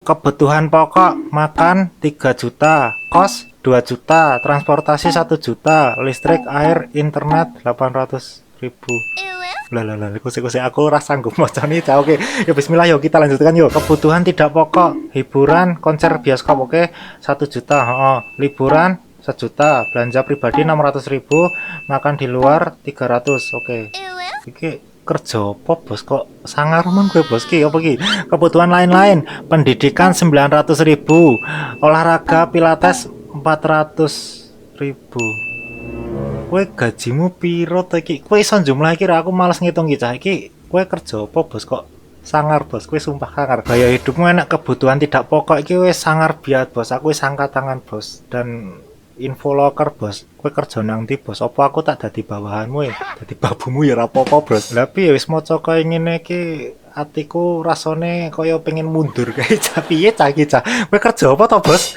Kebutuhan pokok makan 3 juta, kos 2 juta, transportasi 1 juta, listrik, air, internet 800.000. Lah, kusik aku rasa sanggup maca nih. Oke, ya bismillah yuk kita lanjutkan yuk. Kebutuhan tidak pokok, hiburan, konser bioskop, oke, 1 juta, liburan 1 juta, belanja pribadi 600.000, makan di luar 300, oke. Iki kerja apa bos kok sangar men gue bos ki apa ki. Kebutuhan lain-lain, pendidikan 900.000, olahraga pilates 400.000. Kue gajimu piro to iki? Kue iso jumlah iki aku males ngitung iki cah iki. Kue kerja apa bos kok sangar bos? Kue sumpah sangar. Gaya hidupmu enak, kebutuhan tidak pokok iki wis sangar biat bos. Aku wis angkat tangan bos. Dan info loker bos, kue kerja nang ndi bos? Apa aku tak dadi bawahanmu ya? Dadi babumu ya apa-apa bos. Tapi ya wis maca kaya ngene iki atiku rasane kaya pengen mundur kae cah piye cah iki cah. Kue kerja apa to bos?